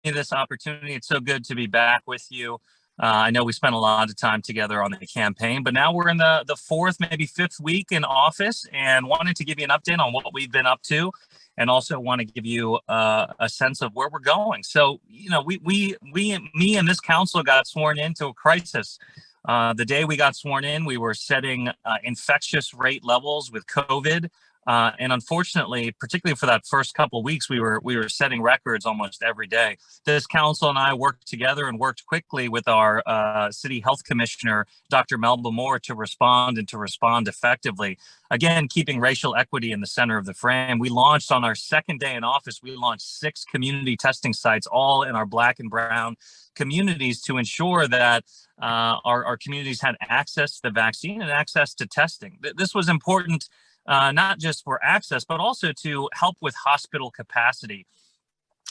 This opportunity. It's so good to be back with you. I know we spent a lot of time together on the campaign, but now we're in the fourth, maybe fifth week in office, and wanted to give you an update on what we've been up to, and also want to give you a sense of where we're going. So, me and this council got sworn into a crisis. The day we got sworn in, we were setting infectious rate levels with COVID. And unfortunately, particularly for that first couple of weeks, we were setting records almost every day. This council and I worked together and worked quickly with our city health commissioner, Dr. Melba Moore, to respond effectively. Again, keeping racial equity in the center of the frame. We launched on our second day in office, we launched 6 community testing sites, all in our Black and brown communities, to ensure that our communities had access to the vaccine and access to testing. This was important. Not just for access, but also to help with hospital capacity.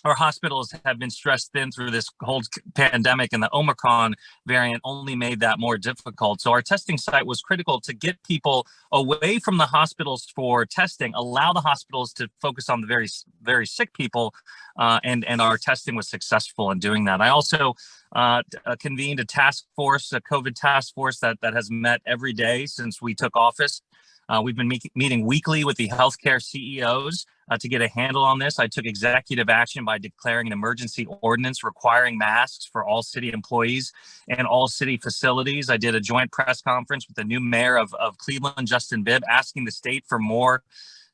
Our hospitals have been stressed thin through this whole pandemic, and the Omicron variant only made that more difficult. So our testing site was critical to get people away from the hospitals for testing, allow the hospitals to focus on the very, very sick people, and our testing was successful in doing that. I also convened a task force, a COVID task force that has met every day since we took office. We've been meeting weekly with the healthcare CEOs to get a handle on this. I took executive action by declaring an emergency ordinance requiring masks for all city employees and all city facilities. I did a joint press conference with the new mayor of Cleveland, Justin Bibb, asking the state for more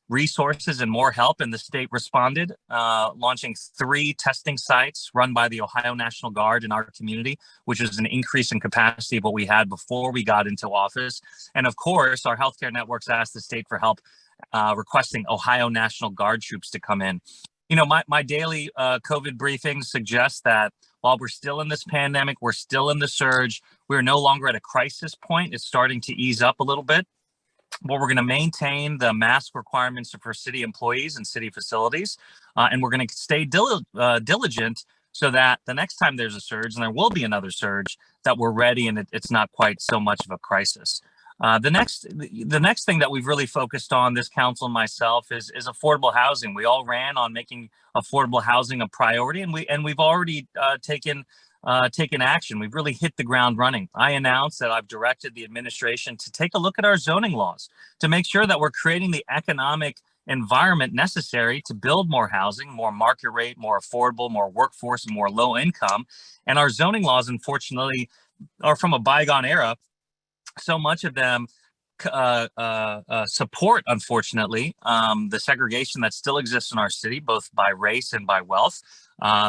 resources and more help, and the state responded, launching 3 testing sites run by the Ohio National Guard in our community, which is an increase in capacity of what we had before we got into office. And of course, our healthcare networks asked the state for help, requesting Ohio National Guard troops to come in. My daily COVID briefings suggest that while we're still in this pandemic, we're still in the surge, we're no longer at a crisis point. It's starting to ease up a little bit. But we're going to maintain the mask requirements for city employees and city facilities, and we're going to stay diligent so that the next time there's a surge, and there will be another surge, that we're ready and it's not quite so much of a crisis. The next thing that we've really focused on, this council and myself, is affordable housing. We all ran on making affordable housing a priority, and we've already taken action. We've really hit the ground running. I announced that I've directed the administration to take a look at our zoning laws to make sure that we're creating the economic environment necessary to build more housing, more market rate, more affordable, more workforce, and more low income. And our zoning laws, unfortunately, are from a bygone era. So much of them support, unfortunately, the segregation that still exists in our city, both by race and by wealth.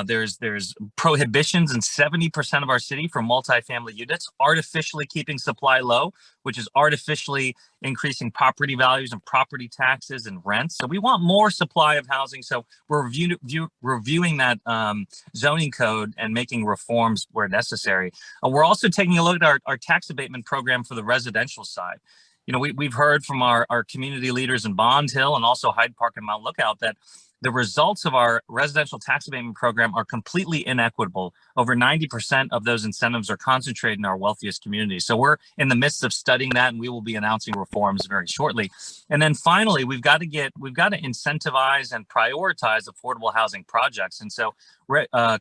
There's prohibitions in 70% of our city for multifamily units, artificially keeping supply low, which is artificially increasing property values and property taxes and rents. So we want more supply of housing. So we're reviewing that zoning code and making reforms where necessary. We're also taking a look at our tax abatement program for the residential side. We've heard from our community leaders in Bond Hill and also Hyde Park and Mount Lookout that the results of our residential tax abatement program are completely inequitable. Over 90% of those incentives are concentrated in our wealthiest communities. So we're in the midst of studying that, and we will be announcing reforms very shortly. And then finally, we've got to incentivize and prioritize affordable housing projects. And so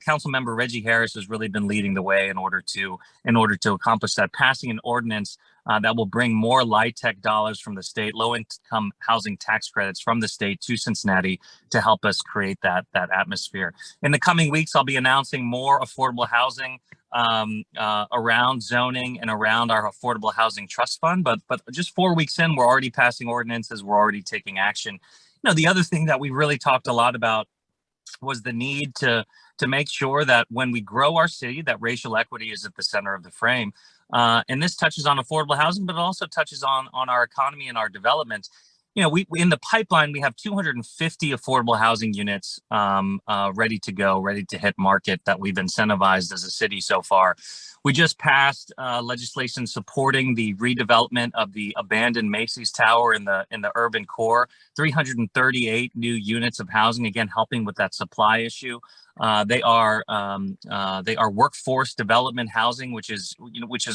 Council Member Reggie Harris has really been leading the way in order to accomplish that, passing an ordinance that will bring more LIHTC dollars from the state, low-income housing tax credits from the state to Cincinnati to help us create that atmosphere. In the coming weeks, I'll be announcing more affordable housing around zoning and around our Affordable Housing Trust Fund. But just 4 weeks in, we're already passing ordinances. We're already taking action. The other thing that we really talked a lot about was the need to make sure that when we grow our city, that racial equity is at the center of the frame. And this touches on affordable housing, but it also touches on our economy and our development. We in the pipeline, we have 250 affordable housing units ready to go, ready to hit market that we've incentivized as a city so far. We just passed legislation supporting the redevelopment of the abandoned Macy's Tower in the urban core, 338 new units of housing, again, helping with that supply issue. They are workforce development housing, which is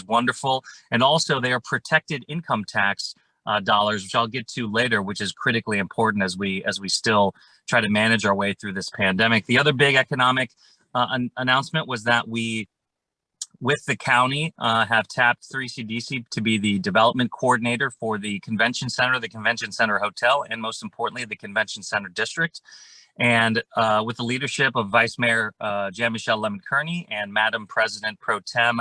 wonderful, and also they are protected income tax dollars, which I'll get to later, which is critically important as we still try to manage our way through this pandemic. The other big economic announcement was that we, with the county, have tapped 3CDC to be the development coordinator for the Convention Center Hotel, and most importantly, the Convention Center District. And with the leadership of Vice Mayor Jean-Michel Lemonkearney and Madam President Pro Tem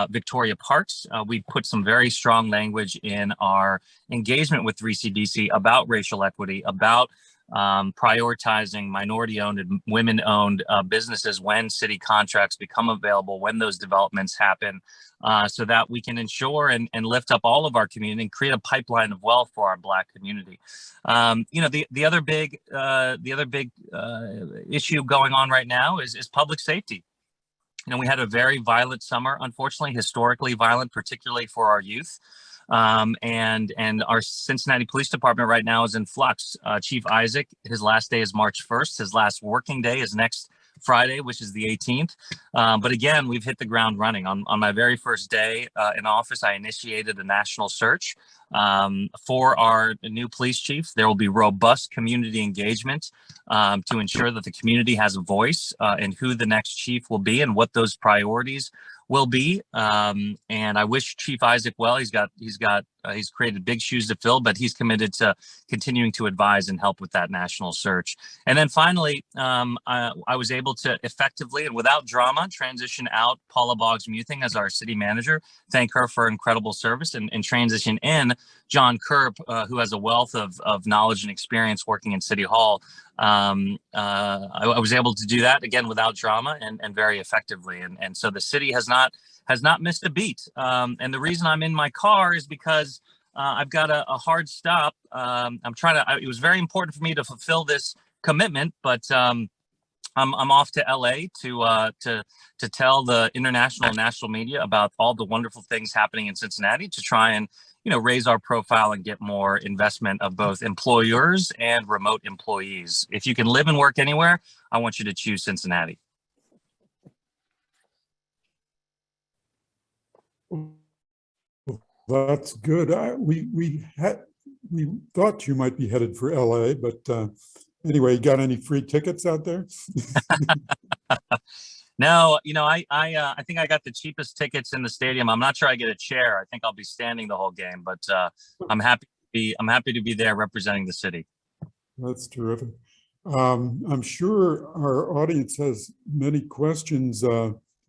Victoria Parks, we put some very strong language in our engagement with 3CDC about racial equity, about prioritizing minority-owned and women-owned businesses when city contracts become available, when those developments happen, so that we can ensure and lift up all of our community and create a pipeline of wealth for our Black community. The other big issue going on right now is public safety. We had a very violent summer, unfortunately, historically violent, particularly for our youth. And our Cincinnati Police Department right now is in flux. Chief Isaac, his last day is March 1st. His last working day is next Friday, which is the 18th. But again, we've hit the ground running. On my very first day in office, I initiated a national search for our new police chief. There will be robust community engagement to ensure that the community has a voice in who the next chief will be and what those priorities will be. And I wish Chief Isaac well. He's created big shoes to fill, but he's committed to continuing to advise and help with that national search. And then finally, I was able to effectively and without drama transition out Paula Boggs-Muthing as our city manager. Thank her for incredible service, and transition in John Kerp, who has a wealth of knowledge and experience working in City Hall. I was able to do that again without drama and very effectively. And so the city has not missed a beat. And the reason I'm in my car is because I've got a hard stop. It was very important for me to fulfill this commitment, but I'm off to LA to tell the international and national media about all the wonderful things happening in Cincinnati, to try and raise our profile and get more investment of both employers and remote employees. If you can live and work anywhere, I want you to choose Cincinnati. That's good. We thought you might be headed for LA, but anyway, you got any free tickets out there? No, I think I got the cheapest tickets in the stadium. I'm not sure I get a chair. I think I'll be standing the whole game, but I'm happy to be there representing the city. That's terrific. I'm sure our audience has many questions.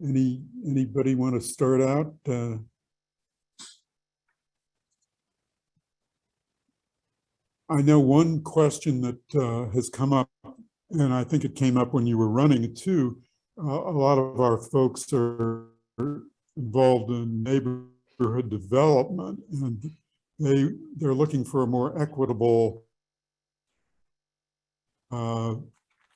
Anybody want to start out? I know one question that has come up, and I think it came up when you were running it too. A lot of our folks are involved in neighborhood development, and they're looking for a more equitable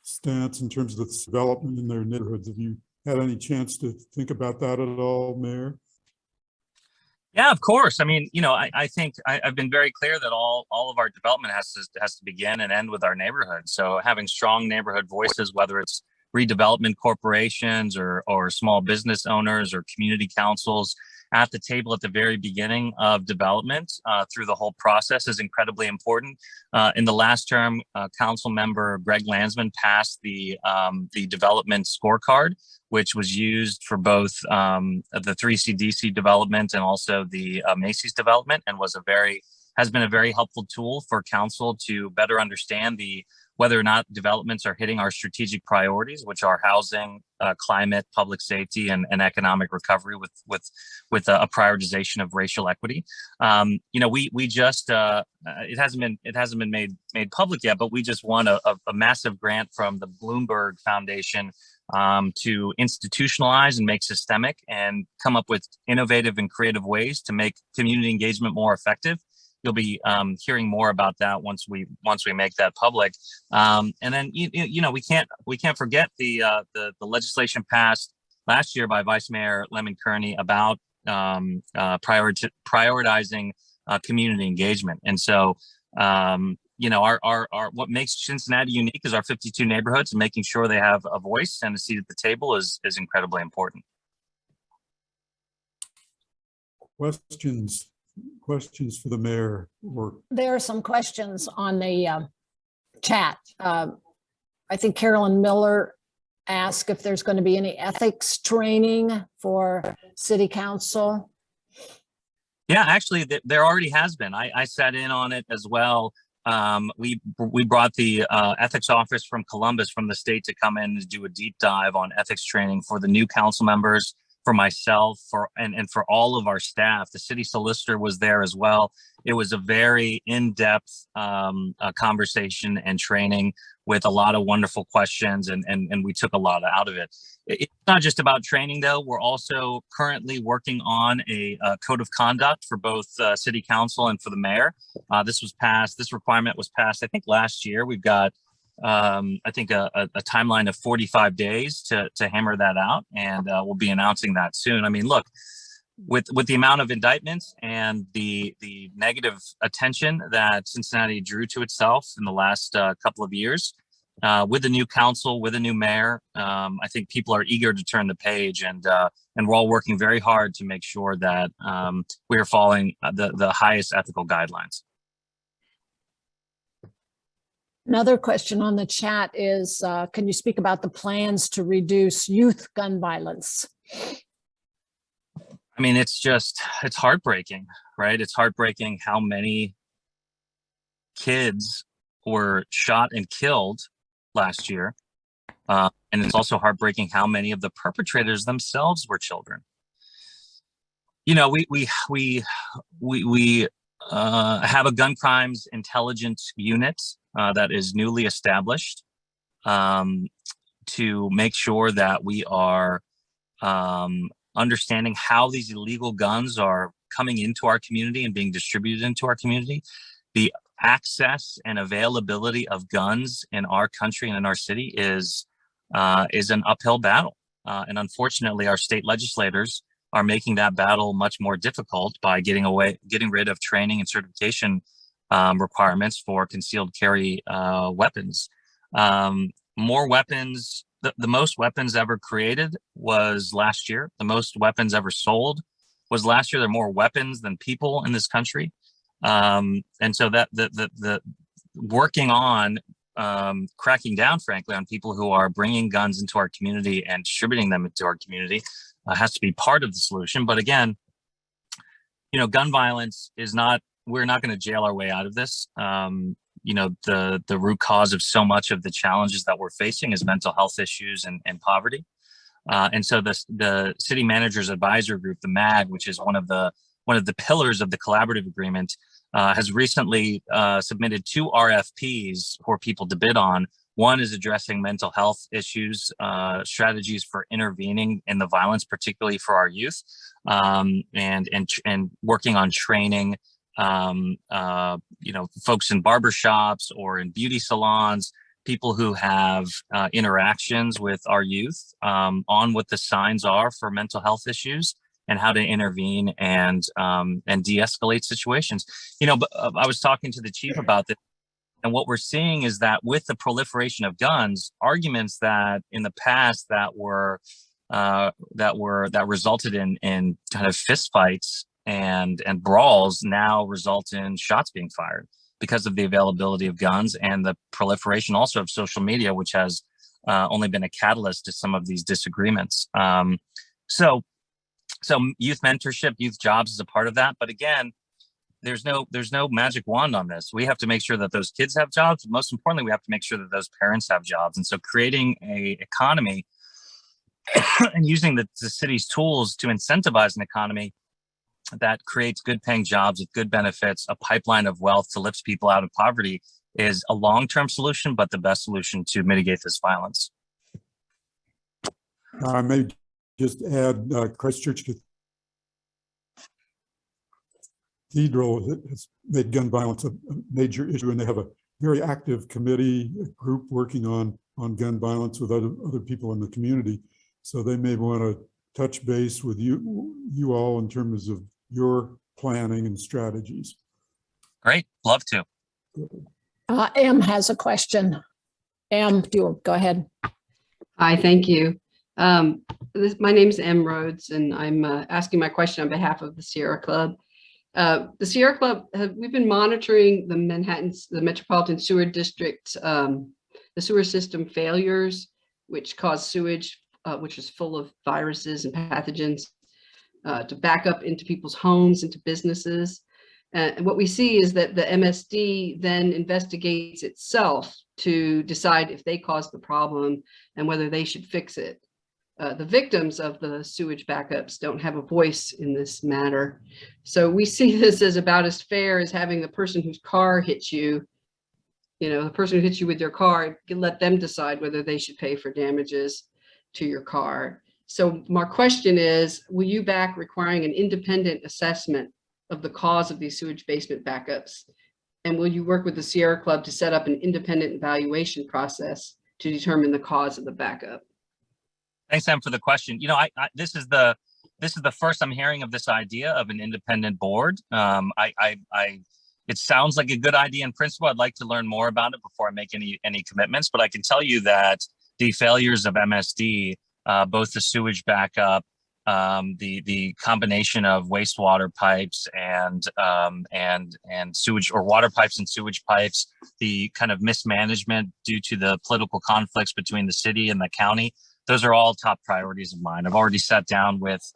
stance in terms of the development in their neighborhoods. Have you had any chance to think about that at all, Mayor? Yeah, of course. I mean, I think I've been very clear that all of our development has to begin and end with our neighborhood. So having strong neighborhood voices, whether it's redevelopment corporations or small business owners or community councils at the table at the very beginning of development through the whole process, is incredibly important. In the last term, council member Greg Landsman passed the development scorecard, which was used for both the 3CDC development and also the Macy's development, and has been a very helpful tool for council to better understand whether or not developments are hitting our strategic priorities, which are housing, climate, public safety, and economic recovery with a prioritization of racial equity. We just it hasn't been made public yet, but we just won a massive grant from the Bloomberg Foundation to institutionalize and make systemic and come up with innovative and creative ways to make community engagement more effective. You'll be hearing more about that once we make that public. And then we can't forget the legislation passed last year by Vice Mayor Lemonkearney about prioritizing community engagement. And so our what makes Cincinnati unique is our 52 neighborhoods, and making sure they have a voice and a seat at the table is incredibly important. Questions for the mayor? There are some questions on the chat. I think Carolyn Miller ask if there's going to be any ethics training for city council? Yeah, actually, there already has been. I sat in on it as well. We brought the ethics office from Columbus, from the state, to come in and do a deep dive on ethics training for the new council members, for myself, and for all of our staff. The city solicitor was there as well. It was a very in-depth conversation and training with a lot of wonderful questions, and we took a lot out of it. It's not just about training, though. We're also currently working on a code of conduct for both city council and for the mayor. This requirement was passed, I think, last year. We've got I think a timeline of 45 days to hammer that out, and we'll be announcing that soon. I mean, look, with the amount of indictments and the negative attention that Cincinnati drew to itself in the last couple of years, with the new council, with a new mayor, I think people are eager to turn the page, and we're all working very hard to make sure that we are following the highest ethical guidelines. Another question on the chat is, can you speak about the plans to reduce youth gun violence? I mean, it's heartbreaking, right? It's heartbreaking how many kids were shot and killed last year. And it's also heartbreaking how many of the perpetrators themselves were children. You know, we have a gun crimes intelligence unit that is newly established to make sure that we are understanding how these illegal guns are coming into our community and being distributed into our community. The access and availability of guns in our country and in our city is an uphill battle. And unfortunately, our state legislators are making that battle much more difficult by getting rid of training and certification requirements for concealed carry weapons. More weapons, the most weapons ever created was last year. The most weapons ever sold was last year. There are more weapons than people in this country. And so that the working on cracking down, frankly, on people who are bringing guns into our community and distributing them into our community has to be part of the solution. But again, you know, gun violence is not, we're not going to jail our way out of this. You know, the root cause of so much of the challenges that we're facing is mental health issues and poverty. And so the City Managers Advisory Group, the MAG, which is one of the pillars of the collaborative agreement, has recently submitted 2 RFPs for people to bid on. One is addressing mental health issues, strategies for intervening in the violence, particularly for our youth, and working on training, you know, folks in barbershops or in beauty salons, people who have interactions with our youth, on what the signs are for mental health issues and how to intervene and de-escalate situations. You know, but I was talking to the chief about this, and what we're seeing is that with the proliferation of guns, arguments that in the past that resulted in kind of fistfights and brawls now result in shots being fired because of the availability of guns and the proliferation also of social media, which has only been a catalyst to some of these disagreements. So youth mentorship, youth jobs is a part of that. But again, there's no magic wand on this. We have to make sure that those kids have jobs. But most importantly, we have to make sure that those parents have jobs. And so creating a economy and using the city's tools to incentivize an economy that creates good paying jobs with good benefits, a pipeline of wealth to lift people out of poverty, is a long-term solution, but the best solution to mitigate this violence. I may just add, Christchurch Cathedral has made gun violence a major issue, and they have a very active committee group working on gun violence with other people in the community. So they may want to touch base with you all in terms of your planning and strategies. Great, love to. Em has a question. Em, go ahead. Hi, thank you. My name is Em Rhodes, and I'm asking my question on behalf of the Sierra Club. The Sierra Club, we've been monitoring the Metropolitan Sewer District, the sewer system failures which cause sewage, which is full of viruses and pathogens, to back up into people's homes, into businesses. And what we see is that the MSD then investigates itself to decide if they caused the problem and whether they should fix it. The victims of the sewage backups don't have a voice in this matter. So we see this as about as fair as having the person whose car hits you, the person who hits you with your car, you can let them decide whether they should pay for damages to your car. So my question is, will you back requiring an independent assessment of the cause of these sewage basement backups? And will you work with the Sierra Club to set up an independent evaluation process to determine the cause of the backup? Thanks, Em, for the question. This is the first I'm hearing of this idea of an independent board. It sounds like a good idea in principle. I'd like to learn more about it before I make any commitments. But I can tell you that the failures of MSD, both the sewage backup, the combination of wastewater pipes and sewage, or water pipes and sewage pipes, the kind of mismanagement due to the political conflicts between the city and the county, those are all top priorities of mine. I've already sat down with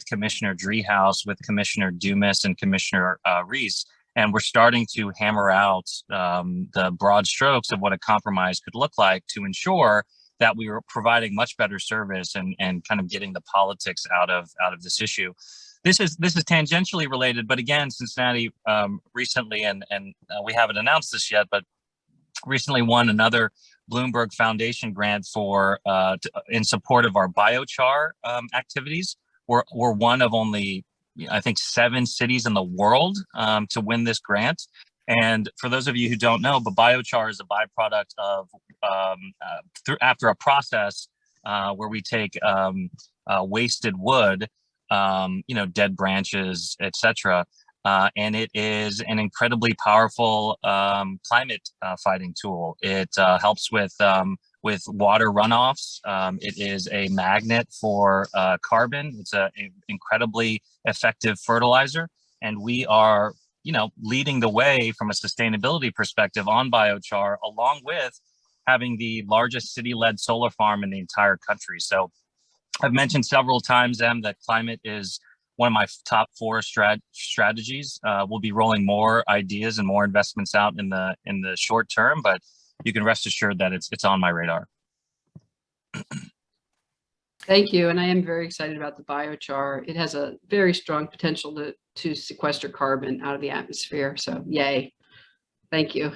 Commissioner Driehaus, with Commissioner Dumas, and Commissioner Reese, and we're starting to hammer out the broad strokes of what a compromise could look like to ensure that we were providing much better service and kind of getting the politics out of this issue. This is tangentially related, but again, Cincinnati recently, and we haven't announced this yet, but recently won another Bloomberg Foundation grant for in support of our biochar activities. We're one of only, I think, 7 cities in the world to win this grant. And for those of you who don't know, but biochar is a byproduct of after a process where we take wasted wood, dead branches, etc. And it is an incredibly powerful climate fighting tool. It helps with water runoffs. It is a magnet for carbon. It's an incredibly effective fertilizer, and we are leading the way from a sustainability perspective on biochar, along with having the largest city-led solar farm in the entire country. So I've mentioned several times, Em, that climate is one of my top 4 strategies. We'll be rolling more ideas and more investments out in the short term, but you can rest assured that it's on my radar. Thank you. And I am very excited about the biochar. It has a very strong potential to sequester carbon out of the atmosphere. So yay. Thank you.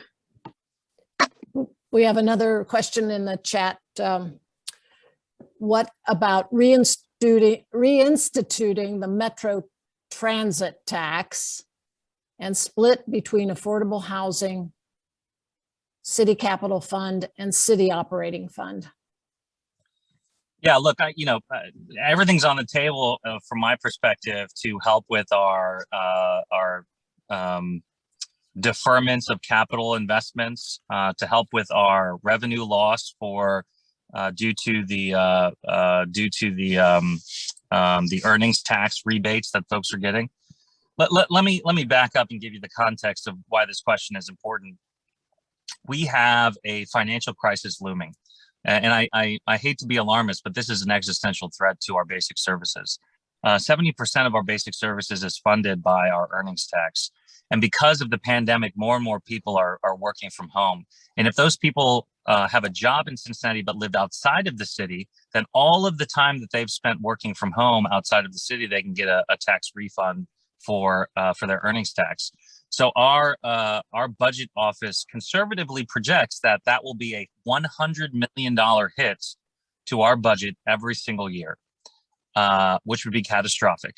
We have another question in the chat. What about reinstituting the Metro Transit tax and split between affordable housing, city capital fund, and city operating fund? Yeah, look, everything's on the table from my perspective to help with our deferments of capital investments, to help with our revenue loss for due to the earnings tax rebates that folks are getting. Let me back up and give you the context of why this question is important. We have a financial crisis looming. And I hate to be alarmist, but this is an existential threat to our basic services. 70% of our basic services is funded by our earnings tax. And because of the pandemic, more and more people are working from home. And if those people have a job in Cincinnati but lived outside of the city, then all of the time that they've spent working from home outside of the city, they can get a tax refund for their earnings tax. So our budget office conservatively projects that will be a $100 million hit to our budget every single year, which would be catastrophic.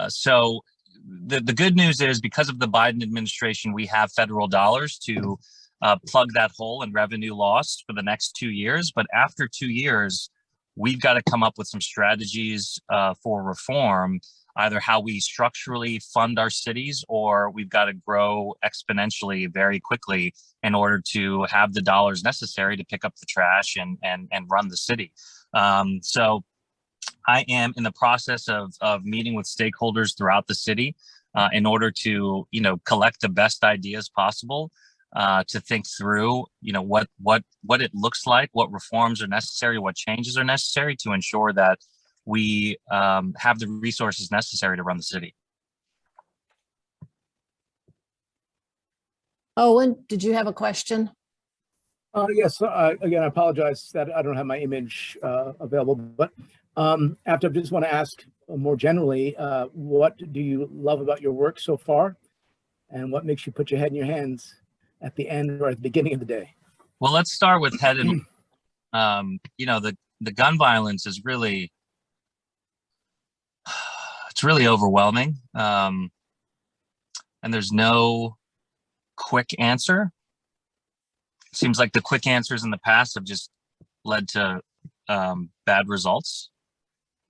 So the good news is, because of the Biden administration, we have federal dollars to plug that hole in revenue loss for the next 2 years. But after 2 years, we've got to come up with some strategies for reform, either how we structurally fund our cities, or we've got to grow exponentially very quickly in order to have the dollars necessary to pick up the trash and run the city. So I am in the process of meeting with stakeholders throughout the city in order to collect the best ideas possible. to think through, what it looks like, what reforms are necessary, what changes are necessary to ensure that we have the resources necessary to run the city. Owen, did you have a question? Yes, again, I apologize that I don't have my image available, but after I just want to ask more generally, what do you love about your work so far? And what makes you put your head in your hands at the end or at the beginning of the day? Well, let's start with head in. The gun violence is really, it's really overwhelming. And there's no quick answer. It seems like the quick answers in the past have just led to bad results.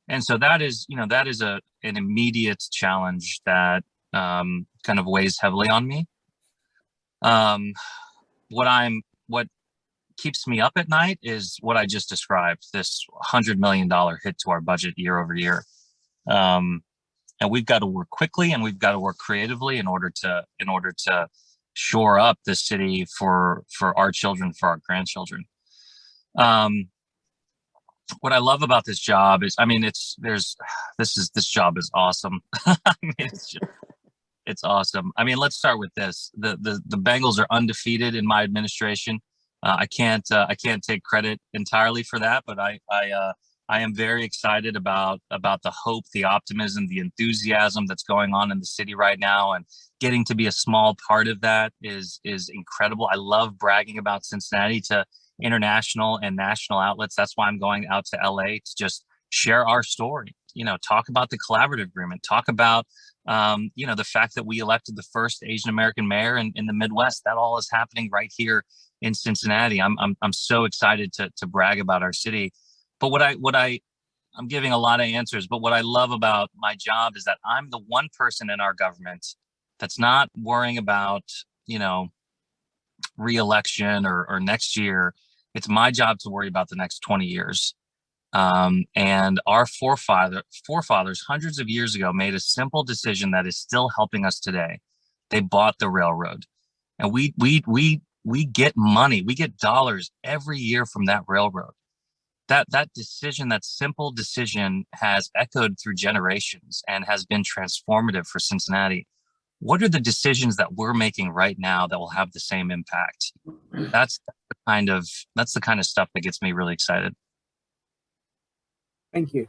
And so that is an immediate challenge that kind of weighs heavily on me. What keeps me up at night is what I just described, this $100 million hit to our budget year over year. And we've got to work quickly and we've got to work creatively in order to shore up the city for our children, for our grandchildren. What I love about this job is, this job is awesome. It's awesome. Let's start with this. The Bengals are undefeated in my administration. I can't take credit entirely for that, but I am very excited about the hope, the optimism, the enthusiasm that's going on in the city right now, and getting to be a small part of that is incredible. I love bragging about Cincinnati to international and national outlets. That's why I'm going out to LA to just share our story. Talk about the collaborative agreement. Talk about the fact that we elected the first Asian American mayor in the Midwest. That all is happening right here in Cincinnati. I'm so excited to brag about our city. But I'm giving a lot of answers, but what I love about my job is that I'm the one person in our government that's not worrying about, re-election or next year. It's my job to worry about the next 20 years. And our forefathers hundreds of years ago made a simple decision that is still helping us today. They bought the railroad, and we get money, we get dollars every year from that railroad. That decision, that simple decision, has echoed through generations and has been transformative for Cincinnati. What are the decisions that we're making right now that will have the same impact? That's the kind of stuff that gets me really excited. Thank you.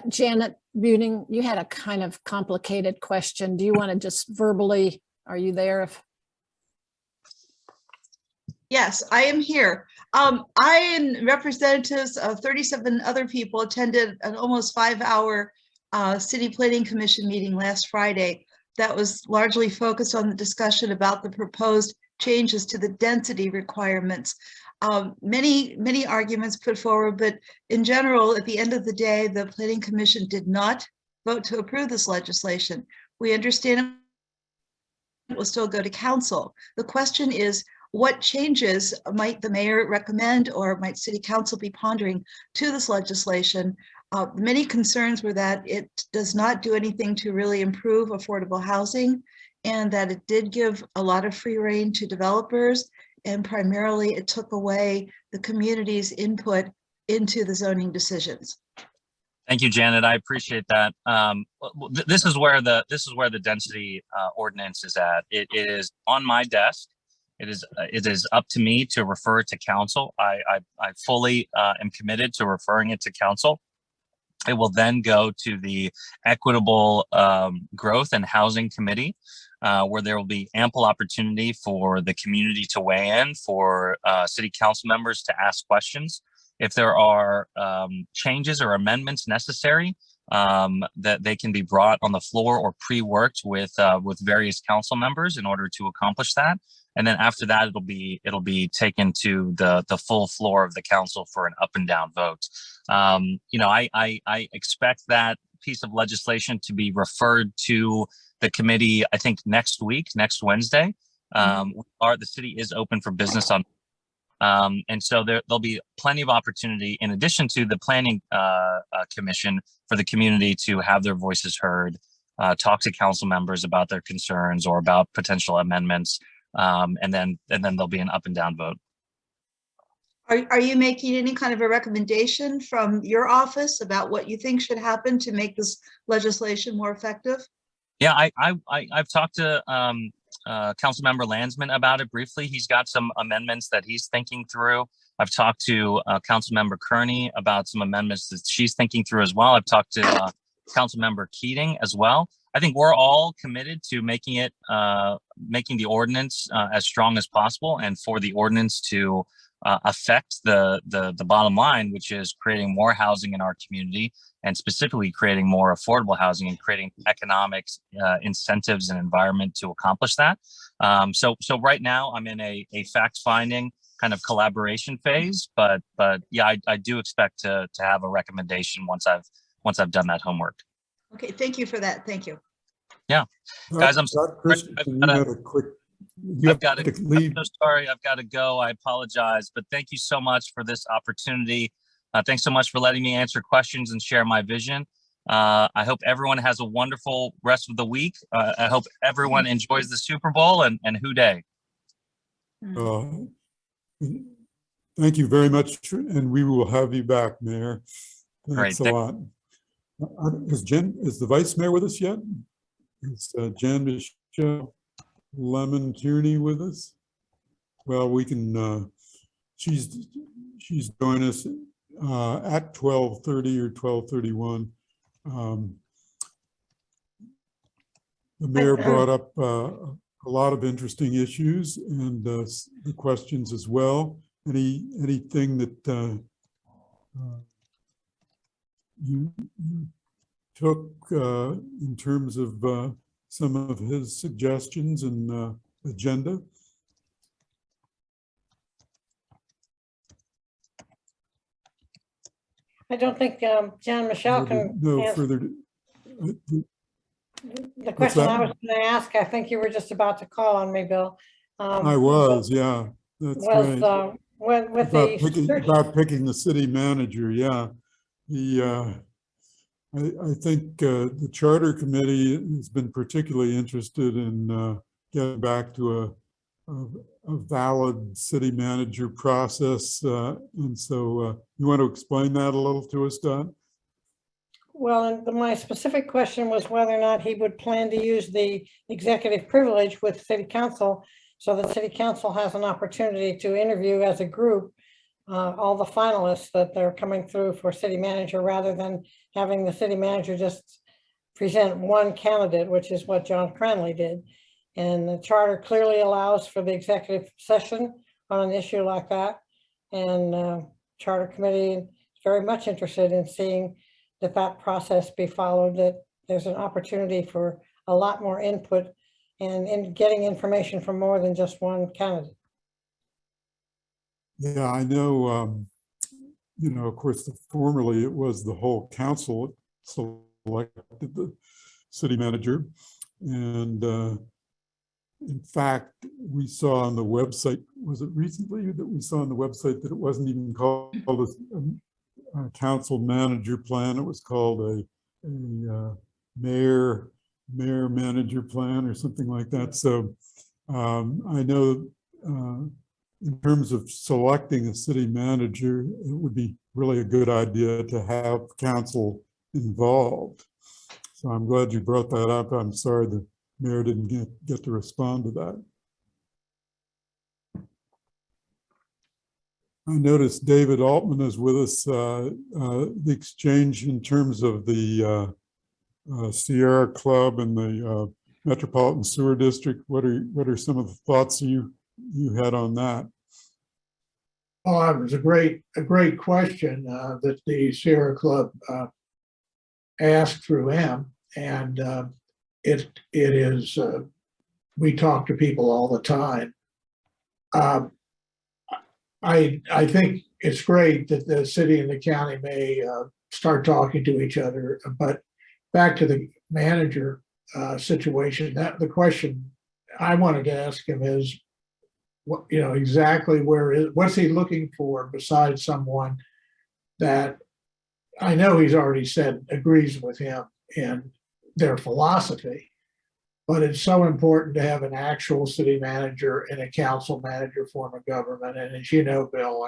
Janet Buning, you had a kind of complicated question. Do you want to just verbally, are you there? Yes, I am here. I and representatives of 37 other people attended an almost 5-hour City Planning Commission meeting last Friday that was largely focused on the discussion about the proposed changes to the density requirements. Many arguments put forward, but in general, at the end of the day, the Planning Commission did not vote to approve this legislation. We understand it will still go to council. The question is, what changes might the mayor recommend, or might city council be pondering to this legislation? Many concerns were that it does not do anything to really improve affordable housing, and that it did give a lot of free rein to developers, and primarily it took away the community's input into the zoning decisions. Thank you, Janet. I appreciate that. This is where the density ordinance is at. It is on my desk. It is up to me to refer it to council. I fully am committed to referring it to council. It will then go to the Equitable Growth and Housing Committee, where there will be ample opportunity for the community to weigh in, for city council members to ask questions. If there are changes or amendments necessary, that they can be brought on the floor or pre-worked with various council members in order to accomplish that. And then after that, it'll be taken to the full floor of the council for an up and down vote. I expect that piece of legislation to be referred to the committee, I think next Wednesday. The city is open for business on, and so there'll be plenty of opportunity, in addition to the planning commission, for the community to have their voices heard, talk to council members about their concerns or about potential amendments. and then there'll be an up and down vote. Are you making any kind of a recommendation from your office about what you think should happen to make this legislation more effective? Yeah, I've talked to Councilmember Landsman about it briefly. He's got some amendments that he's thinking through. I've talked to Councilmember Kearney about some amendments that she's thinking through as well. I've talked to Councilmember Keating as well. I think we're all committed to making the ordinance as strong as possible, and for the ordinance to affect the bottom line, which is creating more housing in our community, and specifically creating more affordable housing and creating economic incentives and environment to accomplish that. So right now I'm in a fact-finding kind of collaboration phase, but yeah, I do expect to have a recommendation once I've done that homework. Okay, thank you for that. Thank you. Yeah, guys, I'm sorry. I've got to leave. I'm so sorry, I've got to go. I apologize, but thank you so much for this opportunity. Thanks so much for letting me answer questions and share my vision. I hope everyone has a wonderful rest of the week. I hope everyone enjoys the Super Bowl and Who Day. Thank you very much, and we will have you back, Mayor. Thanks Great, a lot. Is the Vice Mayor with us yet? Is Jan Michelle Lemonkearney with us? Well, we can. She's joining us at 12:30 or 12:31. The mayor brought up a lot of interesting issues and the questions as well. Anything that you took in terms of some of his suggestions and agenda? I don't think John Michelle can No answer further. the question that? I was going to ask. I think you were just about to call on me, Bill. I was, yeah, that's right. With the About picking the city manager, yeah. I think the Charter Committee has been particularly interested in getting back to a valid city manager process. And so you want to explain that a little to us, Don? Well, my specific question was whether or not he would plan to use the executive privilege with city council, so that city council has an opportunity to interview as a group all the finalists that they're coming through for city manager, rather than having the city manager just present one candidate, which is what John Cranley did. And the charter clearly allows for the executive session on an issue like that. And Charter Committee is very much interested in seeing that process be followed, that there's an opportunity for a lot more input and in getting information from more than just one candidate. Yeah, I know, of course, formerly it was the whole council selected the city manager. And in fact, we saw on the website, was it recently that we saw on the website that it wasn't even called a council manager plan, it was called a mayor manager plan or something like that. So I know in terms of selecting a city manager, it would be really a good idea to have council involved. So I'm glad you brought that up. I'm sorry the mayor didn't get to respond to that. I noticed David Altman is with us. The exchange in terms of the Sierra Club and the Metropolitan Sewer District. What are some of the thoughts you had on that? Oh, it was a great question that the Sierra Club asked through him, and it is we talk to people all the time. I think it's great that the city and the county may start talking to each other, but back to the manager situation, that the question I wanted to ask him is, what, exactly what's he looking for besides someone that I know he's already said agrees with him in their philosophy, But it's so important to have an actual city manager and a council manager form of government. And as you know, Bill,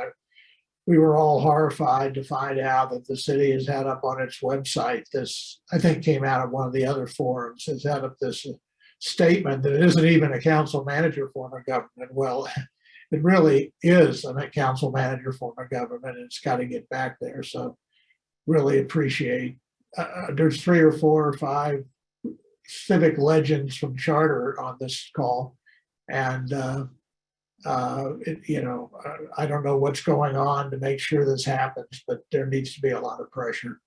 we were all horrified to find out that the city has had up on its website this, I think came out of one of the other forums, has had up this statement that it isn't even a council manager form of government. Well, it really is a council manager form of government, and it's got to get back there. So really appreciate, there's 3 or 4 or 5 civic legends from charter on this call. And I don't know what's going on to make sure this happens, but there needs to be a lot of pressure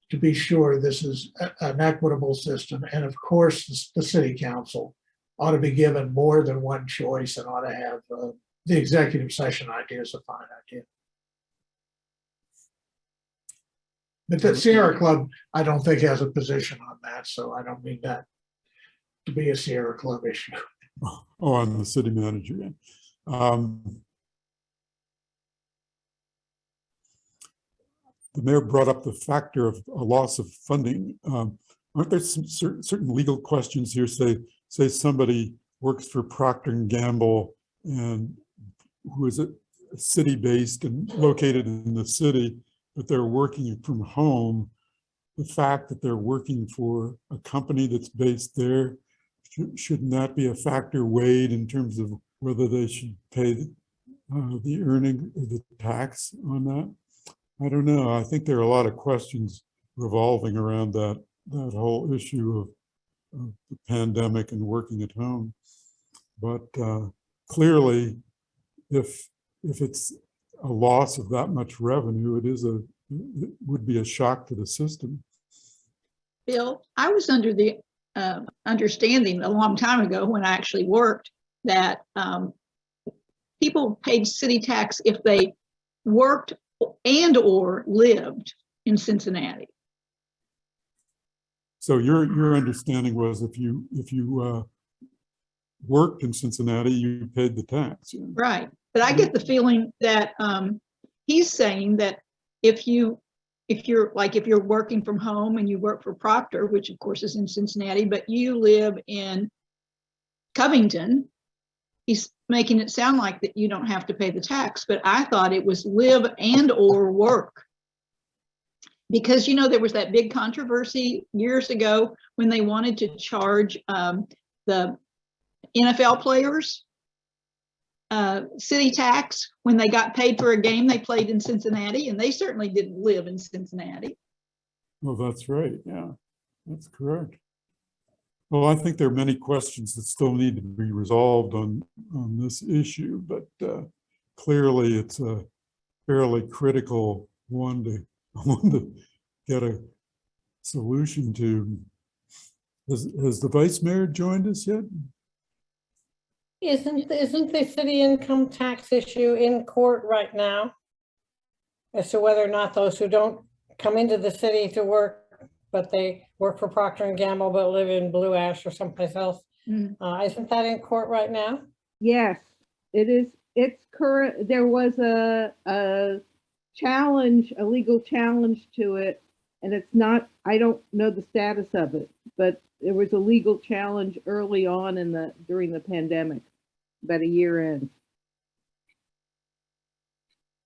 to be sure this is an equitable system. And of course, the city council ought to be given more than one choice and ought to have the executive session idea is a fine idea. But the Sierra Club, I don't think has a position on that, so I don't mean that to be a Sierra Club issue. Oh, I'm the city manager. Yeah. The mayor brought up the factor of a loss of funding. Aren't there some certain legal questions here? Say somebody works for Procter & Gamble and who is city-based and located in the city, but they're working from home. The fact that they're working for a company that's based there, shouldn't that be a factor weighed in terms of whether they should pay the earning or the tax on that? I don't know. I think there are a lot of questions revolving around that whole issue of the pandemic and working at home. But clearly, if it's a loss of that much revenue, it would be a shock to the system. Bill, I was under the understanding a long time ago when I actually worked that people paid city tax if they worked and or lived in Cincinnati. So your understanding was if you worked in Cincinnati, you paid the tax. Yeah. Right. But I get the feeling that he's saying that if you're working from home and you work for Procter, which of course is in Cincinnati, but you live in Covington, he's making it sound like that you don't have to pay the tax. But I thought it was live and or work. Because, there was that big controversy years ago when they wanted to charge the NFL players city tax when they got paid for a game they played in Cincinnati, and they certainly didn't live in Cincinnati. Well, that's right. Yeah, that's correct. Well, I think there are many questions that still need to be resolved on this issue, but clearly it's a fairly critical one to get a solution to. Has the vice mayor joined us yet? Isn't the city income tax issue in court right now as to whether or not those who don't come into the city to work, but they work for Procter & Gamble but live in Blue Ash or someplace else, isn't that in court right now? Yes, it is. It's current. There was a challenge, a legal challenge to it, and it's not, I don't know the status of it, but there was a legal challenge early on during the pandemic, about a year in.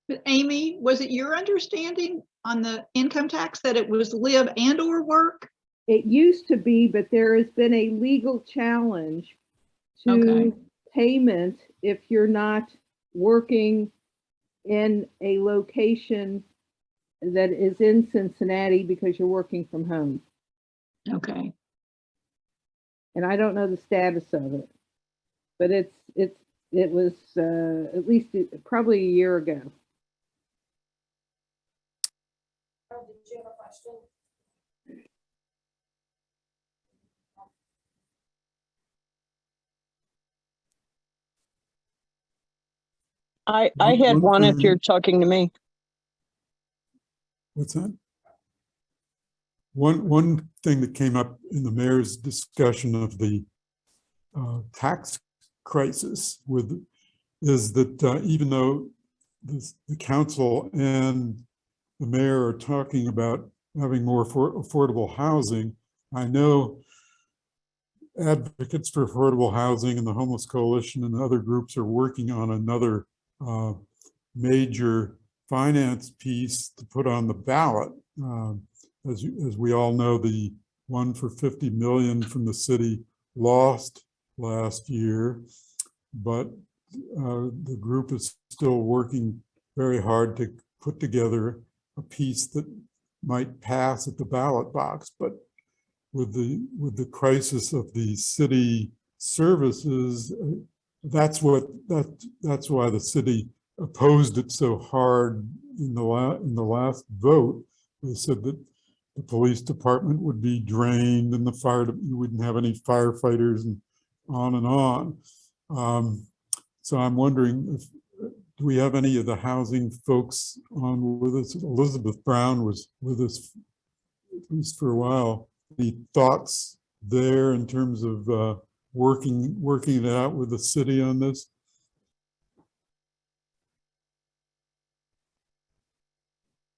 But Amy, was it your understanding on the income tax that it was live and or work? It used to be, but there has been a legal challenge to payment if you're not working in a location that is in Cincinnati because you're working from home. Okay. And I don't know the status of it, but it was at least probably a year ago. Did you have a question? I had one if you're talking to me. What's that? One thing that came up in the mayor's discussion of the tax crisis is that even though the council and the mayor are talking about having more affordable housing, I know advocates for affordable housing and the Homeless Coalition and other groups are working on another major finance piece to put on the ballot. As we all know, the one for 50 million from the city lost last year, but the group is still working very hard to put together a piece that might pass at the ballot box. But with the crisis of the city services, that's why the city opposed it so hard in the last vote. They said that the police department would be drained and you wouldn't have any firefighters and on. So I'm wondering do we have any of the housing folks on with us? Elizabeth Brown was with us at least for a while. Any thoughts there in terms of working it out with the city on this?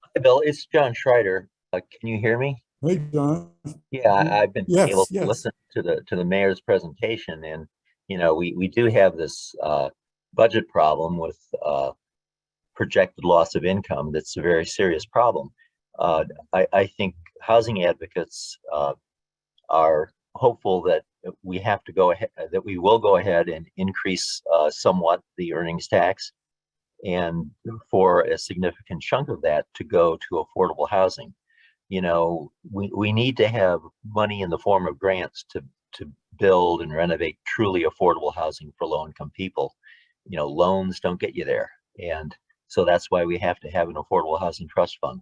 Hi, Bill. It's John Schreider. Can you hear me? Hey, John. Yeah, I've been Yes, able to yes. listen to the mayor's presentation, and we do have this budget problem with projected loss of income. That's a very serious problem. I think housing advocates are hopeful that we will go ahead and increase somewhat the earnings tax, and for a significant chunk of that to go to affordable housing. We need to have money in the form of grants to build and renovate truly affordable housing for low-income people. Loans don't get you there, and so that's why we have to have an affordable housing trust fund.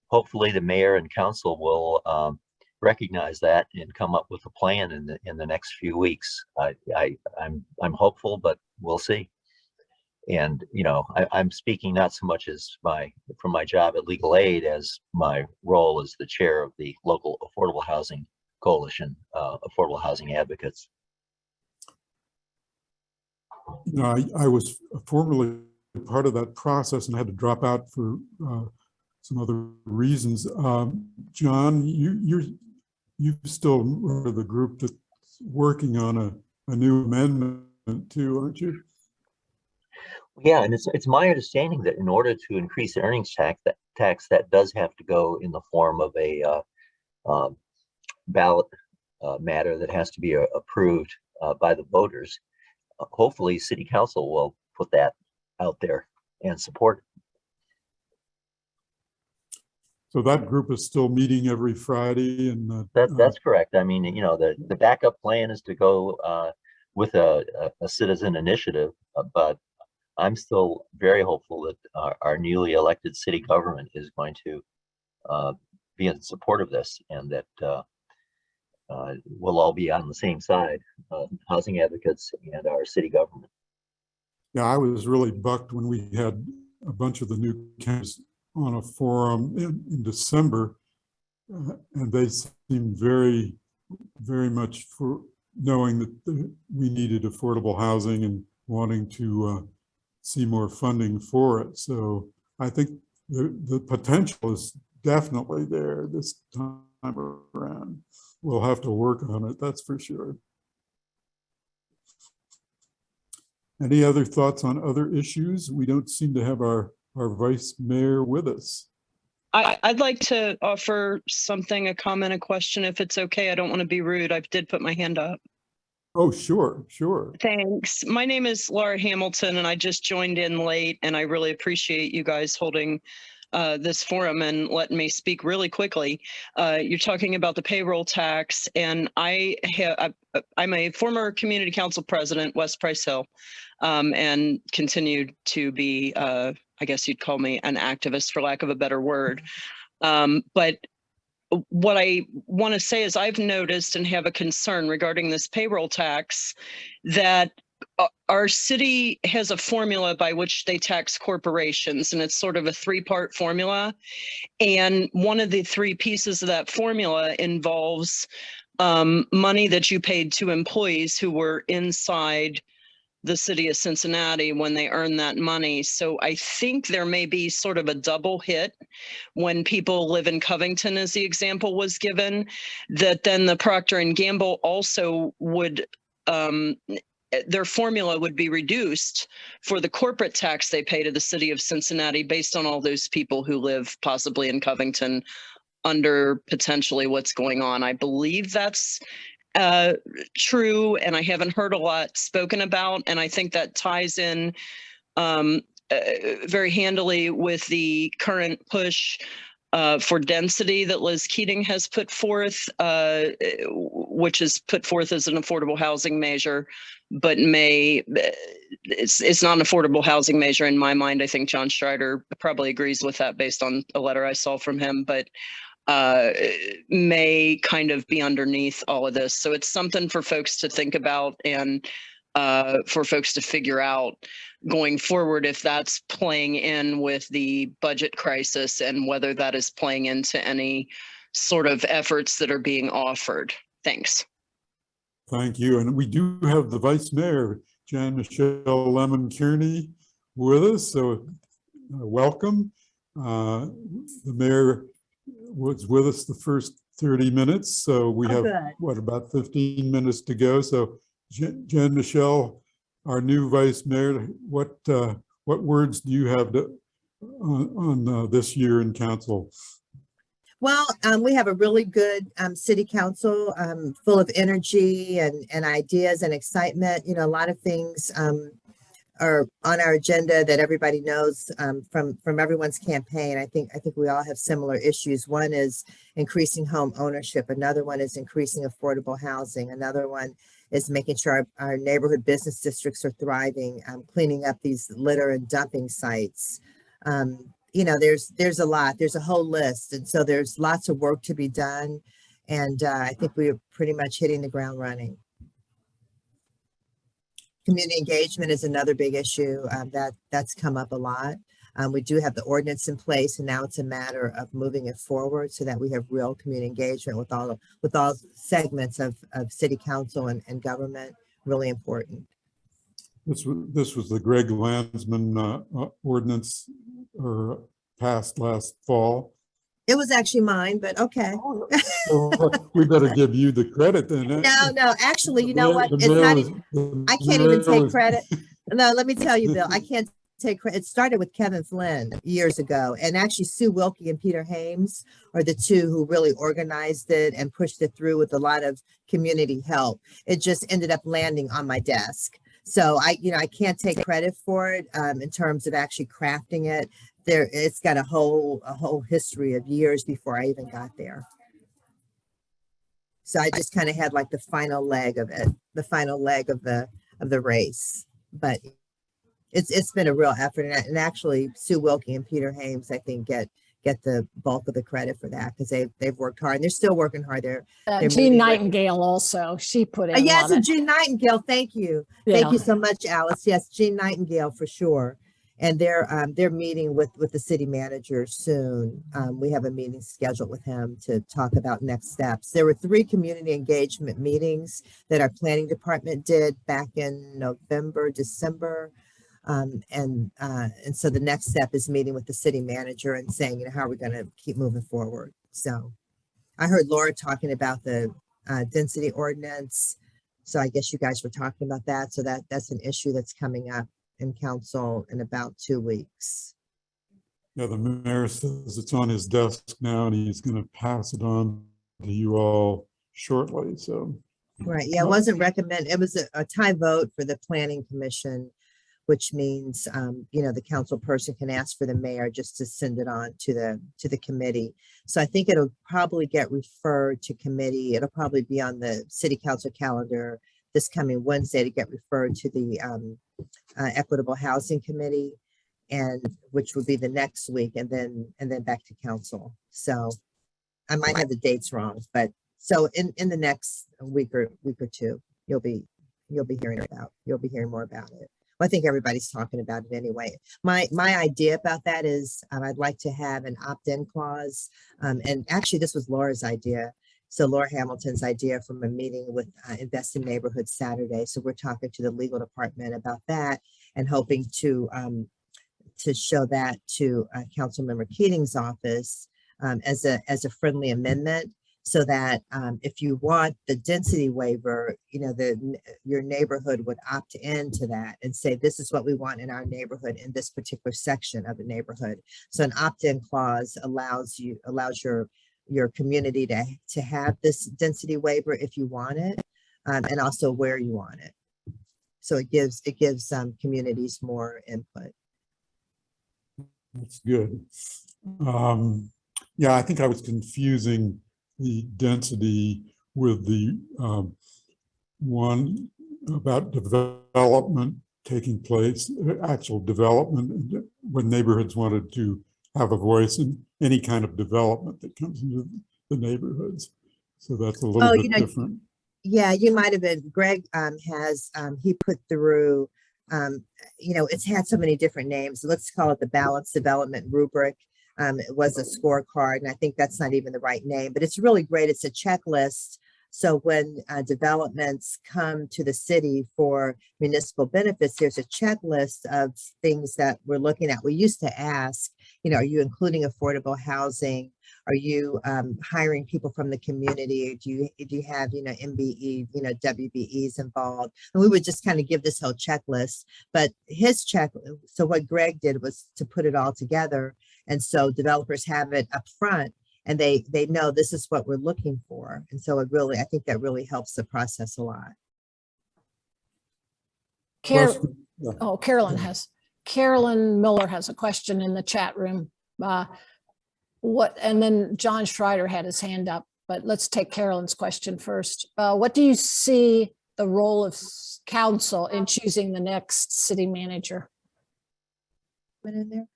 Hopefully the mayor and council will recognize that and come up with a plan in the next few weeks. I'm hopeful, but we'll see. And I'm speaking not so much as from my job at Legal Aid as my role as the chair of the local Affordable Housing Coalition, Affordable Housing Advocates. I was formerly part of that process and had to drop out for some other reasons. John, you still are the group that's working on a new amendment too, aren't you? Yeah, and it's my understanding that in order to increase the earnings tax that does have to go in the form of a ballot matter that has to be approved by the voters. Hopefully, City Council will put that out there and support it. So that group is still meeting every Friday, and that's correct. I mean, the backup plan is to go with a citizen initiative, but I'm still very hopeful that our newly elected city government is going to be in support of this, and that we'll all be on the same side, housing advocates and our city government. Yeah, I was really bucked when we had a bunch of the new candidates on a forum in December, and they seemed very, very much for knowing that we needed affordable housing and wanting to see more funding for it. So I think the potential is definitely there this time around. We'll have to work on it, that's for sure. Any other thoughts on other issues? We don't seem to have our vice mayor with us. I'd like to offer something, a comment, a question, if it's okay. I don't want to be rude. I did put my hand up. Oh, sure, sure. Thanks. My name is Laura Hamilton, and I just joined in late, and I really appreciate you guys holding this forum and letting me speak really quickly. You're talking about the payroll tax, and I'm a former community council president, West Price Hill, and continued to be, I guess you'd call me an activist, for lack of a better word. But what I want to say is I've noticed and have a concern regarding this payroll tax that our city has a formula by which they tax corporations, and it's sort of a three-part formula. And one of the three pieces of that formula involves money that you paid to employees who were inside the city of Cincinnati when they earn that money. So I think there may be sort of a double hit when people live in Covington, as the example was given, that then the Procter and Gamble also would, their formula would be reduced for the corporate tax they pay to the city of Cincinnati based on all those people who live possibly in Covington under potentially what's going on. I believe that's true, and I haven't heard a lot spoken about, and I think that ties in very handily with the current push for density that Liz Keating has put forth, which is put forth as an affordable housing measure, but it's not an affordable housing measure in my mind. I think John Strider probably agrees with that based on a letter I saw from him, but may kind of be underneath all of this. So it's something for folks to think about and for folks to figure out going forward if that's playing in with the budget crisis and whether that is playing into any sort of efforts that are being offered. Thanks. Thank you. And we do have the Vice Mayor, Jan Michelle Lemonkearney, with us. So welcome. The Mayor was with us the first 30 minutes. So we have, what, about 15 minutes to go. So Jan Michelle, our new Vice Mayor, what words do you have on this year in council? Well, we have a really good city council full of energy and ideas and excitement. You know, a lot of things are on our agenda that everybody knows from everyone's campaign. I think we all have similar issues. One is increasing home ownership. Another one is increasing affordable housing. Another one is making sure our neighborhood business districts are thriving, cleaning up these litter and dumping sites. You know, there's a lot, there's a whole list. And so there's lots of work to be done. And I think we are pretty much hitting the ground running. Community engagement is another big issue that's come up a lot. We do have the ordinance in place, and now it's a matter of moving it forward so that we have real community engagement with all segments of city council and government. Really important. This was the Greg Landsman ordinance passed last fall. It was actually mine, but okay. So we better give you the credit then. No, actually, you know what? It's not. I can't even take credit. No, let me tell you, Bill, I can't take credit. It started with Kevin Flynn years ago, and actually Sue Wilkie and Peter Hames are the two who really organized it and pushed it through with a lot of community help. It just ended up landing on my desk. So I can't take credit for it in terms of actually crafting it. It's got a whole history of years before I even got there. So I just kind of had like the final leg of it, the final leg of the race. But it's been a real effort, and actually Sue Wilkie and Peter Hames, I think, get the bulk of the credit for that because they've worked hard and they're still working hard. They're Jean Nightingale also, she put in. Yes, and Jean Nightingale. Thank you. Yeah. Thank you so much, Alice. Yes, Jean Nightingale for sure. And they're meeting with the city manager soon. We have a meeting scheduled with him to talk about next steps. There were 3 community engagement meetings that our planning department did back in November, December. And so the next step is meeting with the city manager and saying, you know, how are we going to keep moving forward? So I heard Laura talking about the density ordinance. So I guess you guys were talking about that. So that's an issue that's coming up in council in about 2 weeks. Yeah, the mayor says it's on his desk now and he's going to pass it on to you all shortly. So right. Yeah, it wasn't recommended. It was a tie vote for the planning commission, which means, you know, the council person can ask for the mayor just to send it on to the committee. So I think it'll probably get referred to committee. It'll probably be on the city council calendar this coming Wednesday to get referred to the equitable housing committee, and which will be the next week, and then back to council. So I might have the dates wrong, but so in the next week or two, you'll be hearing more about it. Well, I think everybody's talking about it anyway. My idea about that is I'd like to have an opt-in clause. And actually this was Laura's idea, So Laura Hamilton's idea from a meeting with Invest in Neighborhoods Saturday. So we're talking to the legal department about that and hoping to show that to Councilmember Keating's office as a friendly amendment, so that if you want the density waiver, your neighborhood would opt into that and say, this is what we want in our neighborhood in this particular section of the neighborhood. So an opt-in clause allows your community to have this density waiver if you want it, and also where you want it. So it gives communities more input. That's good. Yeah, I think I was confusing the density with the one about development taking place, actual development, when neighborhoods wanted to have a voice in any kind of development that comes into the neighborhoods. So that's a little bit different. Yeah, you might have been. Greg he put through, it's had so many different names. Let's call it the Balanced Development Rubric. It was a scorecard, and I think that's not even the right name, but it's really great. It's a checklist. So when developments come to the city for municipal benefits, there's a checklist of things that we're looking at. We used to ask, are you including affordable housing? Are you hiring people from the community? Do you have, MBE, WBEs involved? And we would just kind of give this whole checklist, but so what Greg did was to put it all together. And so developers have it up front and they know this is what we're looking for. And so I think that really helps the process a lot. Carolyn Miller has a question in the chat room. And then John Schreider had his hand up, but let's take Carolyn's question first. What do you see the role of council in choosing the next city manager? Went in there.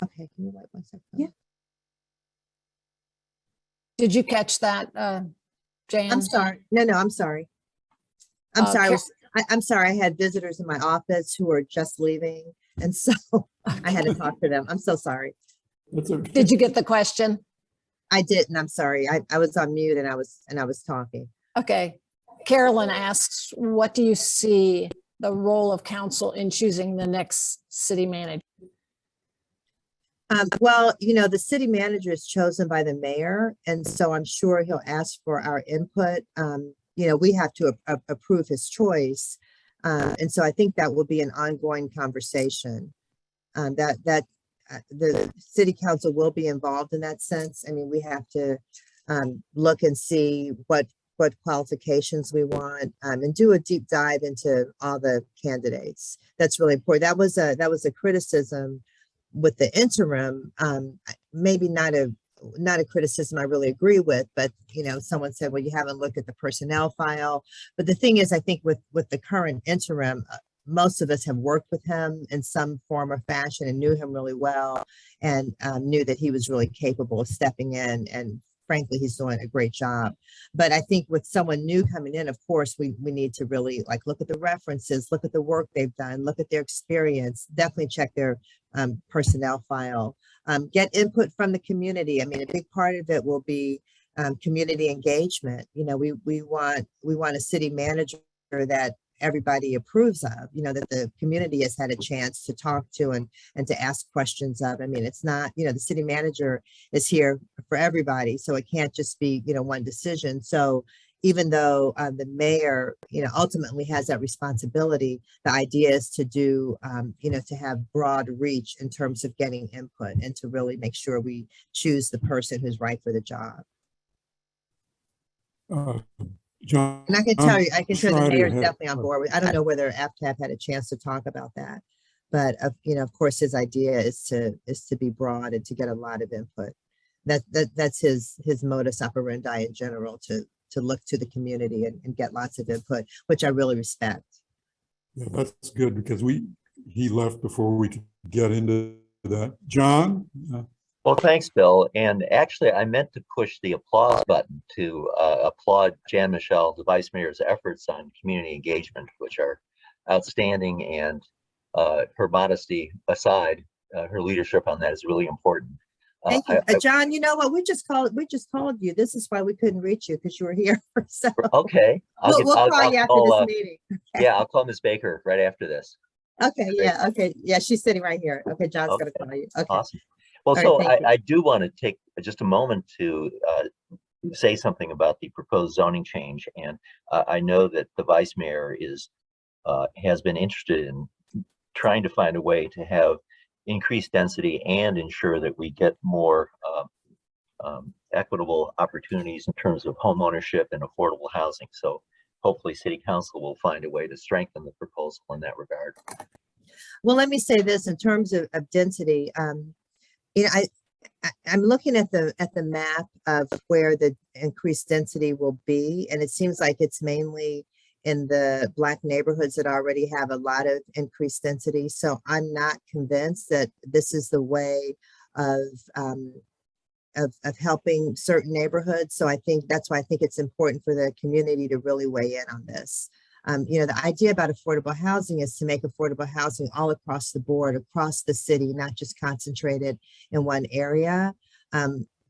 Okay, can you wait 1 second? Yeah. Did you catch that, Jan? I'm sorry. No, I'm sorry. I'm sorry. I had visitors in my office who were just leaving, and so I had to talk to them. I'm so sorry. That's okay. Did you get the question? I didn't. I'm sorry. I was on mute and I was talking. Okay. Carolyn asks, what do you see the role of council in choosing the next city manager? Well, the city manager is chosen by the mayor, and so I'm sure he'll ask for our input. We have to approve his choice. And so I think that will be an ongoing conversation. The city council will be involved in that sense. I mean, we have to look and see what qualifications we want, and do a deep dive into all the candidates. That's really important. That was a criticism with the interim, maybe not a criticism I really agree with, but someone said, well, you haven't looked at the personnel file. But the thing is, I think with the current interim, most of us have worked with him in some form or fashion and knew him really well, and knew that he was really capable of stepping in, and frankly, he's doing a great job. But I think with someone new coming in, of course, we need to really look at the references, look at the work they've done, look at their experience, definitely check their personnel file, get input from the community. I mean, a big part of it will be community engagement. We want a city manager that everybody approves of, that the community has had a chance to talk to and to ask questions of. I mean, it's not, the city manager is here for everybody, so it can't just be, one decision. So even though the mayor, ultimately has that responsibility, the idea is to do, to have broad reach in terms of getting input and to really make sure we choose the person who's right for the job. John, and I can tell you the mayor is definitely on board. I don't know whether Aftab had a chance to talk about that, but of course his idea is to be broad and to get a lot of input. That's his modus operandi in general, to look to the community and get lots of input, which I really respect. Yeah, that's good, because he left before we could get into that. John? Well, thanks, Bill. And actually, I meant to push the applause button to applaud Jan Michelle, the Vice Mayor's efforts on community engagement, which are outstanding. And her modesty aside, her leadership on that is really important. Thank you. John, you know what? We just called you. This is why we couldn't reach you, because you were here. So Okay. we'll call you after this meeting. Okay. Yeah, I'll call Ms. Baker right after this. Okay. Yeah. Okay. Yeah. She's sitting right here. Okay. John's Okay. going to call you. Okay. Awesome. Well, All so right, I do want to take just a moment to say something about the proposed zoning change. And I know that the vice mayor has been interested in trying to find a way to have increased density and ensure that we get more equitable opportunities in terms of home ownership and affordable housing. So hopefully City Council will find a way to strengthen the proposal in that regard. Well, let me say this in terms of density. You know, I'm looking at the map of where the increased density will be, and it seems like it's mainly in the Black neighborhoods that already have a lot of increased density. So I'm not convinced that this is the way of helping certain neighborhoods. So I think that's why I think it's important for the community to really weigh in on this. You know, the idea about affordable housing is to make affordable housing all across the board, across the city, not just concentrated in one area.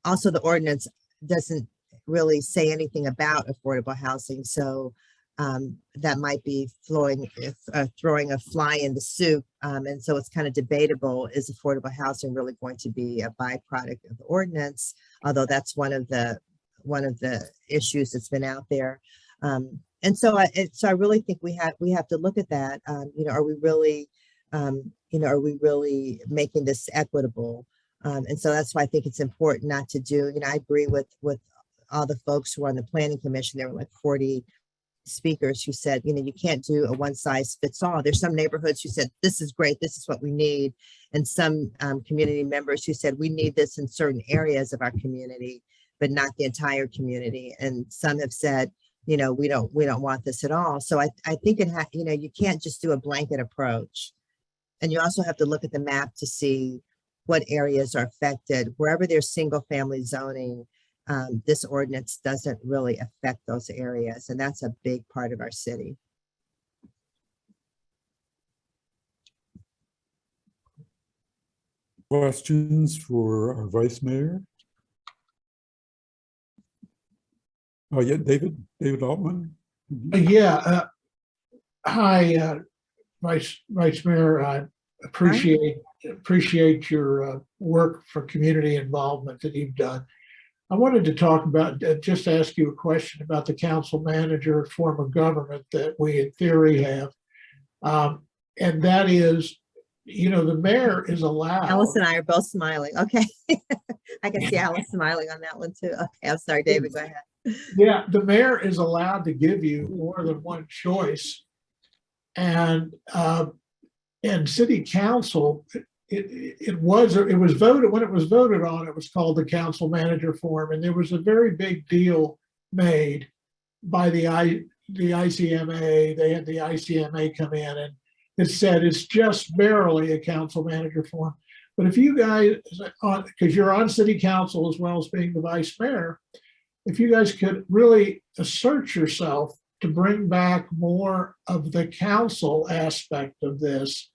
Also, the ordinance doesn't really say anything about affordable housing. So that might be throwing a fly in the soup. And so it's kind of debatable, is affordable housing really going to be a byproduct of the ordinance? Although that's one of the issues that's been out there. And so I really think we have to look at that. You know, are we really making this equitable? And so that's why I think it's important not to do, you know, I agree with all the folks who are on the planning commission. There were like 40 speakers who said, you know, you can't do a one size fits all. There's some neighborhoods who said, this is great, this is what we need. And some community members who said, we need this in certain areas of our community, but not the entire community. And some have said, you know, we don't want this at all. So I think you know, you can't just do a blanket approach. And you also have to look at the map to see what areas are affected. Wherever there's single family zoning, this ordinance doesn't really affect those areas. And that's a big part of our city. Questions for our vice mayor? Oh yeah, David Altman. Yeah. Hi, Vice Mayor. I appreciate your work for community involvement that you've done. I wanted to talk about, just ask you a question about the council manager form of government that we in theory have. And that is, you know, the mayor is allowed. Alice and I are both smiling. Okay. I can see Alice smiling on that one too. Okay, I'm sorry, David, go ahead. Yeah, the mayor is allowed to give you more than one choice. And city council, it was voted, when it was voted on, it was called the council manager form. And there was a very big deal made by the ICMA. They had the ICMA come in and it said it's just barely a council manager form. But if you guys, because you're on city council as well as being the vice mayor, if you guys could really assert yourself to bring back more of the council aspect of this,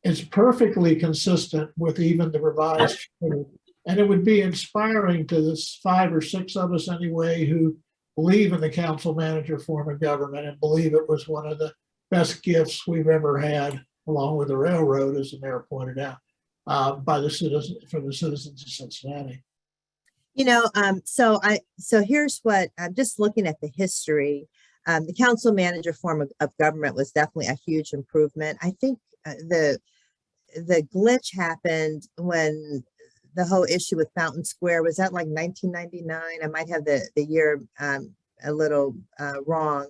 it's perfectly consistent with even the revised code. And it would be inspiring to this 5 or 6 of us anyway, who believe in the council manager form of government and believe it was one of the best gifts we've ever had, along with the railroad, as the mayor pointed out, from the citizens of Cincinnati. You know, so here's what I'm just looking at the history. The council manager form of government was definitely a huge improvement. I think the glitch happened when the whole issue with Fountain Square was that like 1999. I might have the year a little wrong,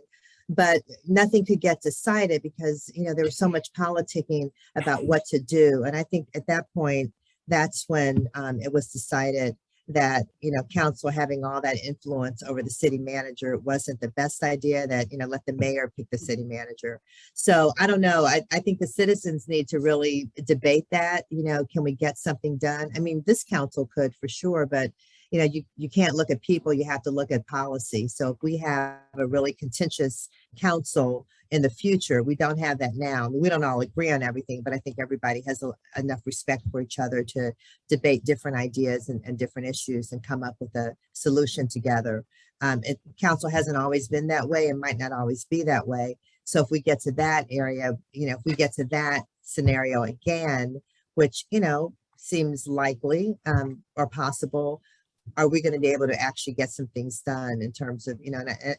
but nothing could get decided because, you know, there was so much politicking about what to do. And I think at that point, that's when it was decided that, you know, council having all that influence over the city manager wasn't the best idea, that, you know, let the mayor pick the city manager. So I don't know. I think the citizens need to really debate that, you know, can we get something done? I mean, this council could for sure, but, you can't look at people, you have to look at policy. So if we have a really contentious council in the future, we don't have that now. I mean, we don't all agree on everything, but I think everybody has enough respect for each other to debate different ideas and different issues and come up with a solution together. Council hasn't always been that way and might not always be that way. So if we get to that area, if we get to that scenario again, which, seems likely or possible, are we going to be able to actually get some things done in terms of,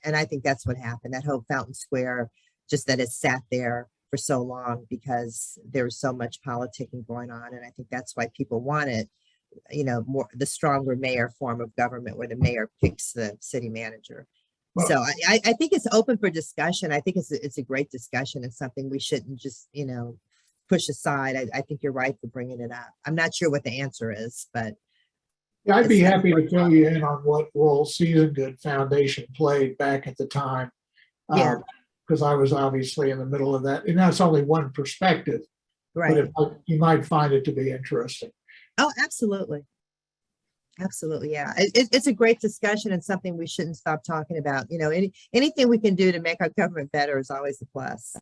and I think that's what happened. That whole Fountain Square, just that it sat there for so long because there was so much politicking going on. And I think that's why people wanted, more the stronger mayor form of government where the mayor picks the city manager. Well, So I think it's open for discussion. I think it's a great discussion. It's something we shouldn't just, push aside. I think you're right for bringing it up. I'm not sure what the answer is, but yeah, I'd be it's happy to fill you in on what role Season Good Foundation played back at the time. Yeah. Because I was obviously in the middle of that, and that's only one perspective. right. But you might find it to be interesting. Oh, absolutely. Absolutely. Yeah. It's a great discussion and something we shouldn't stop talking about. Anything we can do to make our government better is always a plus.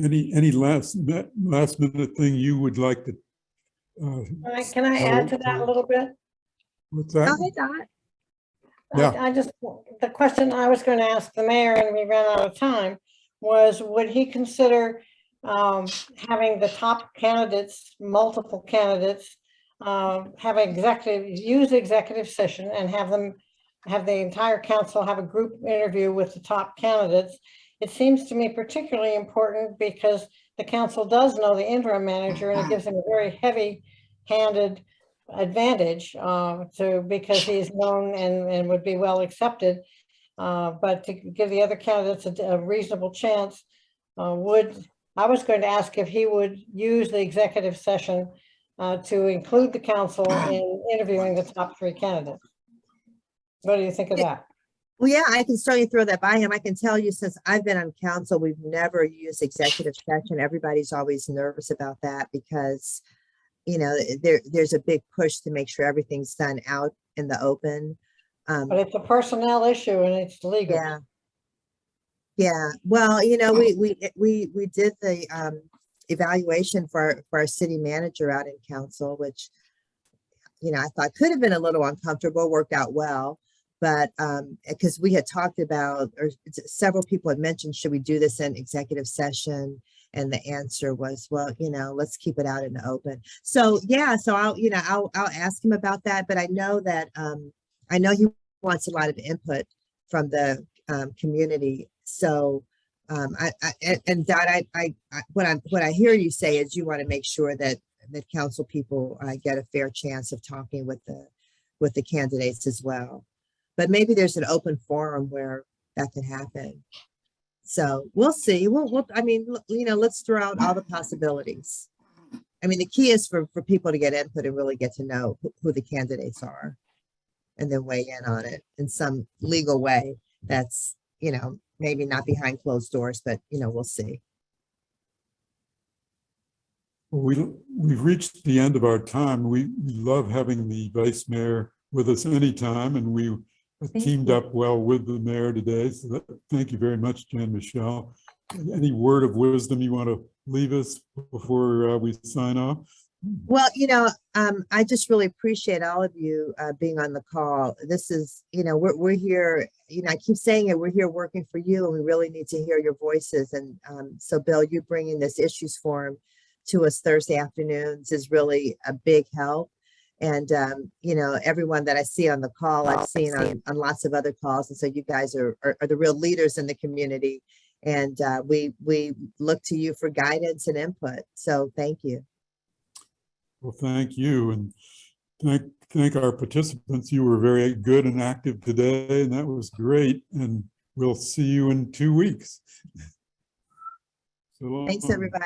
Any last minute thing you would like to? Can I add to that a little bit? What's Go that? ahead, Dot. Yeah. The question I was going to ask the mayor, and we ran out of time, was would he consider having the top candidates, multiple candidates, use the executive session and have the entire council have a group interview with the top candidates? It seems to me particularly important because the council does know the interim manager, and it gives him a very heavy-handed advantage because he's known and would be well accepted. But to give the other candidates a reasonable chance, I was going to ask if he would use the executive session to include the council in interviewing the top 3 candidates. What do you think of that? Well, yeah, I can certainly throw that by him. I can tell you, since I've been on council, we've never used executive session. Everybody's always nervous about that because, there's a big push to make sure everything's done out in the open. But it's a personnel issue and it's legal. Yeah. Yeah. Well, we did the evaluation for our city manager out in council, which, I thought could have been a little uncomfortable, worked out well. But because we had talked about, or several people had mentioned, should we do this in executive session? And the answer was, well, let's keep it out in the open. So yeah, so I'll ask him about that. But I know that I know he wants a lot of input from the community. So what I hear you say is you want to make sure that council people get a fair chance of talking with the candidates as well. But maybe there's an open forum where that can happen. So we'll see. Let's throw out all the possibilities. I mean, the key is for people to get input and really get to know who the candidates are and then weigh in on it in some legal way. That's, maybe not behind closed doors, but, we'll see. Well, we've reached the end of our time. We love having the vice mayor with us anytime, and we teamed up well with the mayor today. So thank you very much, Jan Michelle. Any word of wisdom you want to leave us before we sign off? Well, I just really appreciate all of you being on the call. This is, we're here, I keep saying it, we're here working for you, and we really need to hear your voices. And so Bill, you bringing this issues forum to us Thursday afternoons is really a big help. And, everyone that I see on the call, I've seen on lots of other calls. And so you guys are the real leaders in the community. And we look to you for guidance and input. So thank you. Well, thank you. And thank our participants. You were very good and active today, and that was great. And we'll see you in 2 weeks. So long. Thanks, everybody.